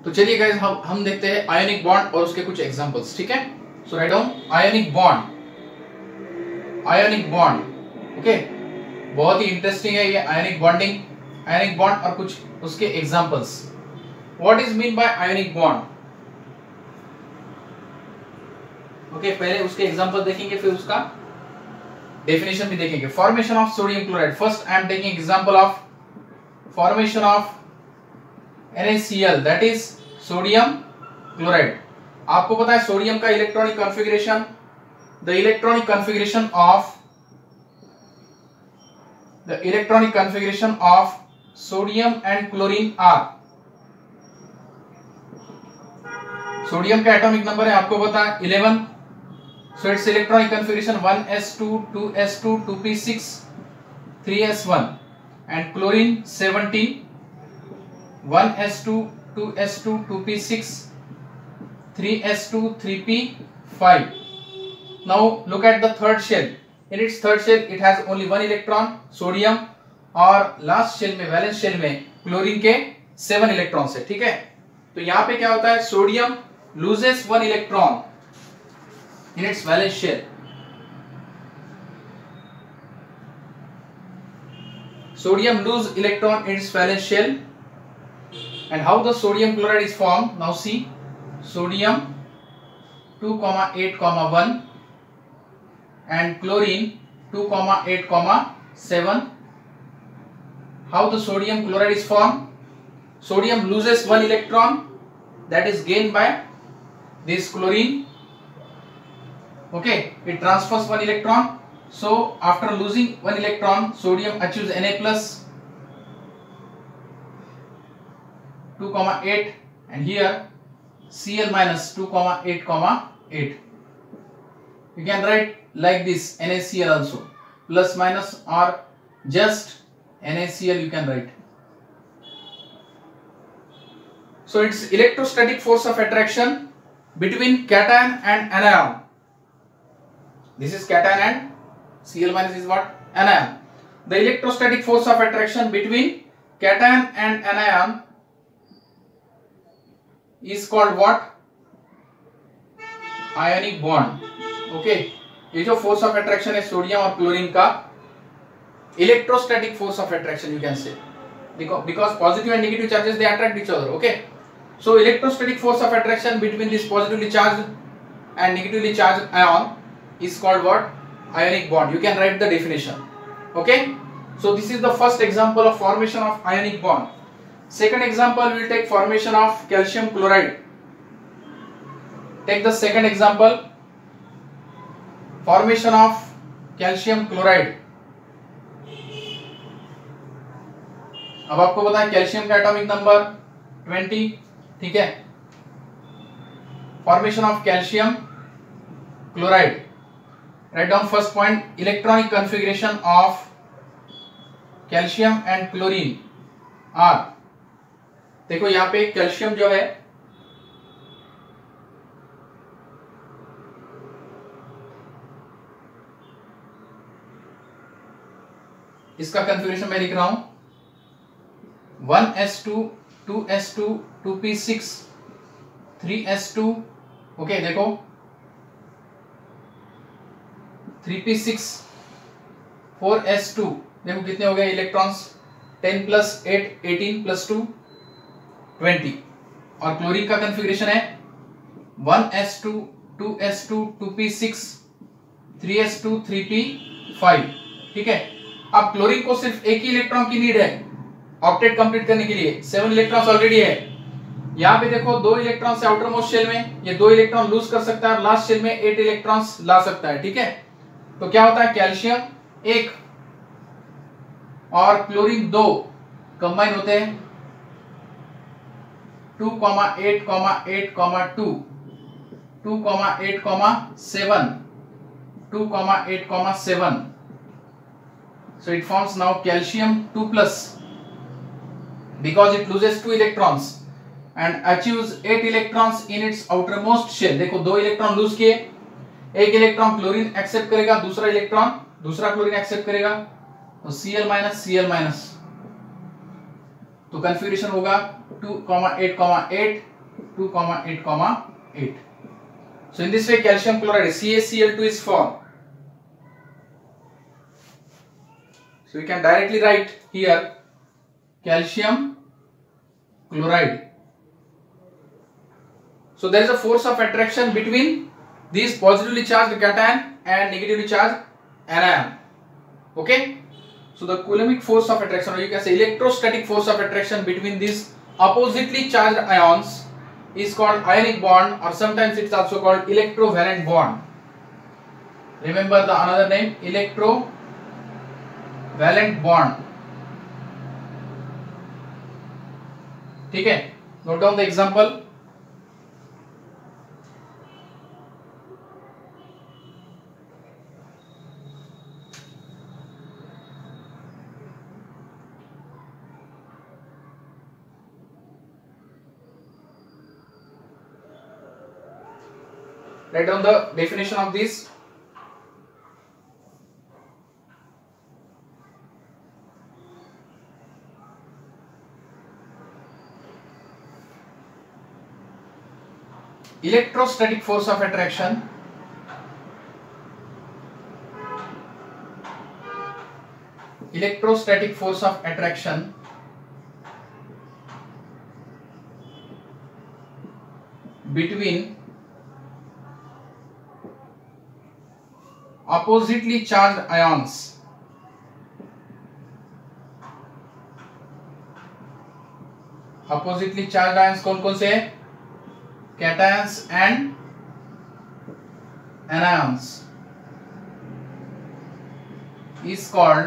तो चलिए गाइस हम देखते हैं आयोनिक बॉन्ड और उसके कुछ एग्जांपल्स। ठीक है, so write down ionic bond. Ionic bond okay, बहुत ही इंटरेस्टिंग है ये आयोनिक बॉन्डिंग, आयोनिक बॉन्ड और कुछ उसके examples. What is mean by ionic bond? Okay, पहले उसके एग्जांपल देखेंगे फिर उसका डेफिनेशन भी देखेंगे। Formation of sodium chloride, first I am taking example of formation of NaCl, that is sodium chloride. आपको पता है सोडियम का electronic configuration, the electronic configuration of sodium and chlorine are. Sodium का एटॉमिक नंबर है आपको पता है 11, so its electronic configuration 1s2 2s2 2p6 3s1, and chlorine 17 1s2 2s2 2p6 3s2 3p5. Now look at the third shell. In its third shell it has only one electron sodium, और last shell में valence shell में chlorine के 7 electrons है। ठीक है, तो यहाँ पे क्या होता है, sodium loses 1 electron in its valence shell. Sodium lose electron in its valence shell. And how the sodium chloride is formed? Now see, sodium 2,8,1 and chlorine 2,8,7. How the sodium chloride is formed? Sodium loses 1 electron, that is gained by this chlorine. Okay, it transfers 1 electron. So after losing 1 electron, sodium achieves Na plus 2,8, and here Cl minus 2,8,8. You can write like this, NaCl also, plus minus or just NaCl you can write. So its electrostatic force of attraction between cation and anion. This is cation and Cl minus is what? Anion. The electrostatic force of attraction between cation and anion is called what? Ionic bond. Okay, ये जो force of attraction है sodium और chlorine का, electrostatic force of attraction you can say, because positive and negative charges they attract each other. Okay, so electrostatic force of attraction between this positively charged and negatively charged ion is called what? Ionic bond. You can write the definition. Okay, so this is the first example of formation of ionic bond. Second example, we will take formation of calcium chloride. Take the second example, formation of calcium chloride. अब आपको पता है calcium का atomic number 20. ठीक है, formation of calcium chloride. Write down first point, electronic configuration of calcium and chlorine are. देखो यहाँ पे कैल्शियम जो है इसका कन्फिगरेशन मैं लिख रहा हूं 1s2 2s2 2p6 3s2. Okay, देखो 3p6 4s2, देखो कितने हो गए इलेक्ट्रॉन्स, 10 प्लस 8 18 प्लस 2 20. और क्लोरीन का कन्फिगरेशन है 1s2 2s2 2p6 3s2 3p5. ठीक है, अब क्लोरीन को सिर्फ एक ही इलेक्ट्रॉन की नीड है ऑक्टेट कंप्लीट करने के लिए, 7 इलेक्ट्रॉन्स ऑलरेडी है. यहाँ पे देखो 2 इलेक्ट्रॉन से आउटर मोस्ट शेल में ये 2 इलेक्ट्रॉन लूज कर सकता है और लास्ट शेल में 8 इलेक्ट्रॉन्स ला सकता है. ठीक है, तो क्या होता है, कैल्शियम 1 और क्लोरीन 2 कंबाइन होते हैं 2,8,8,2 2,8,7 2,8,7. So it forms now calcium 2 plus because it loses 2 electrons and achieves 8 electrons in its outermost shell. देखो 2 इलेक्ट्रॉन लूज किए, एक इलेक्ट्रॉन क्लोरीन एक्सेप्ट करेगा, दूसरा क्लोरीन एक्सेप्ट करेगा, तो Cl माइनस, तो कन्फिगरेशन होगा 2,8,8 2,8,8. So in this way calcium chloride CaCl2 is formed. So we can directly write here calcium chloride. So there is a force of attraction between these positively charged cation and negatively charged anion. Okay. So the coulombic force of attraction, or you can say electrostatic force of attraction between these oppositely charged ions is called ionic bond, or sometimes it's also called electrovalent bond. Remember the another name, electrovalent bond. ठीक है, note down the example. Write down the definition of this. Electrostatic force of attraction between oppositely charged ions कौन कौन से हैं? Cations and anions is called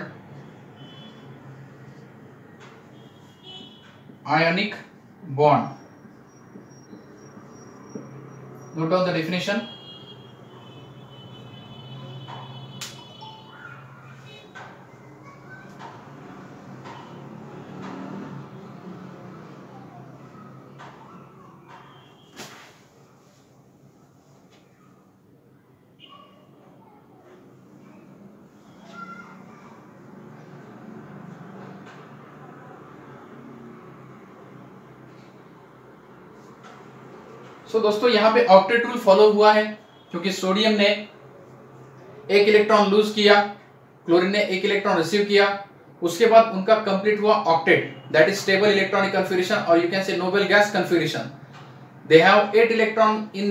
ionic bond. Note down the definition. So दोस्तों यहाँ पे octet rule follow हुआ है, क्योंकि सोडियम ने एक इलेक्ट्रॉन लूज किया, क्लोरीन ने एक इलेक्ट्रॉन रिसीव किया, उसके बाद उनका कंप्लीट हुआ octet, that is stable electronic configuration, और you can say noble gas configuration. They have 8 electrons in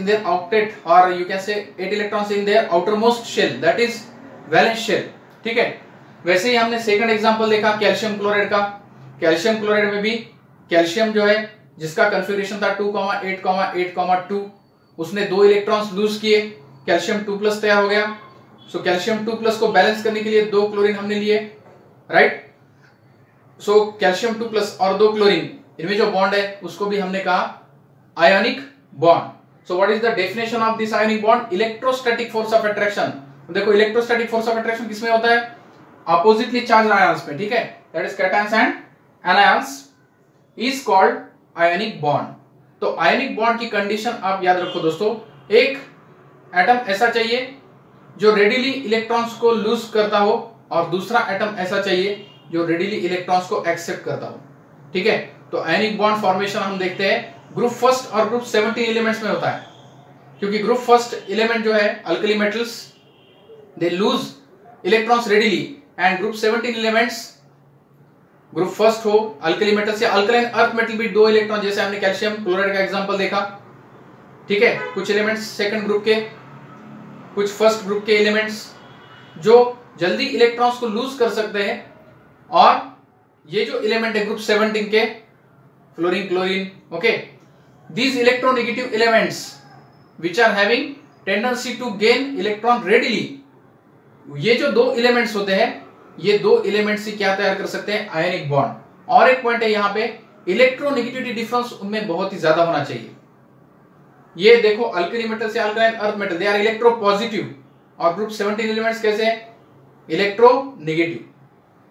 their octet, or you can say 8 electrons in their outermost shell, that is valence shell. ठीक है. वैसे ही हमने second example देखा calcium chloride का. Calcium chloride में भी calcium जो है जिसका कन्फिगरेशन था 2,8,8,2, उसने 2 इलेक्ट्रॉन्स लूज किए, कैल्शियम 2+ तैयार हो गया. सो कैल्शियम 2+ को बैलेंस करने के लिए 2 क्लोरीन हमने लिए, राइट. सो कैल्शियम 2+ और 2 क्लोरीन, इनमें जो बॉन्ड है उसको भी हमने कहा ionic bond. So what is the definition of this ionic bond? Electrostatic force of attraction. देखो इलेक्ट्रोस्टैटिक फोर्स ऑफ अट्रैक्शन किसमें होता है? अपोजिटली चार्ज्ड आयंस में. ठीक है, that is cations and anions is called ionic bond. तो ionic bond की condition आप याद रखो दोस्तों, एक एटम ऐसा चाहिए जो रेडिली इलेक्ट्रॉन्स को लूज करता हो, और दूसरा एटम ऐसा चाहिए जो रेडिली इलेक्ट्रॉन्स को एक्सेप्ट करता हो. ठीक है, तो आयोनिक बॉन्ड फॉर्मेशन हम देखते हैं ग्रुप फर्स्ट और ग्रुप 17 एलिमेंट्स में होता है, क्योंकि ग्रुप फर्स्ट एलिमेंट जो है alkali metals, they lose electrons readily, and group 17 elements, group first हो अल्कली मेटल्स या अल्कलाइन अर्थ मेटल भी 2 इलेक्ट्रॉन, जैसे हमने कैल्शियम क्लोराइड का एग्जांपल देखा. ठीक है, कुछ एलिमेंट्स सेकंड ग्रुप के, कुछ फर्स्ट ग्रुप के एलिमेंट्स जो जल्दी इलेक्ट्रॉन्स को लूज कर सकते हैं, और ये जो एलिमेंट है ग्रुप 17 के, fluorine, chlorine, okay, these electronegative elements which are having tendency to gain electron readily, ये जो 2 एलिमेंट्स होते हैं, ये 2 एलिमेंट्स से क्या तैयार कर सकते हैं? Ionic bond. और एक पॉइंट है यहाँ पे, इलेक्ट्रोनेगेटिविटी डिफरेंस उनमें बहुत ही ज्यादा होना चाहिए. ये देखो अल्कली मेटल से alkaline earth metal, they are electropositive, और ग्रुप 17 एलिमेंट्स कैसे हैं? Electronegative.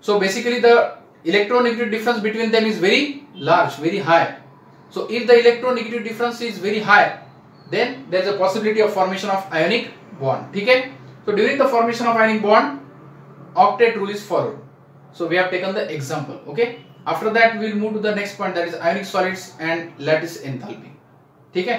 So basically the electronegative difference between them is very large, very high. So if the electronegative difference is very high, then there is a possibility of formation of ionic bond. ठीक है, so during the formation of ionic bond, octet rule is followed. So we have taken the example. Okay, after that we will move to the next point that is ionic solids and lattice enthalpy. ठीक है,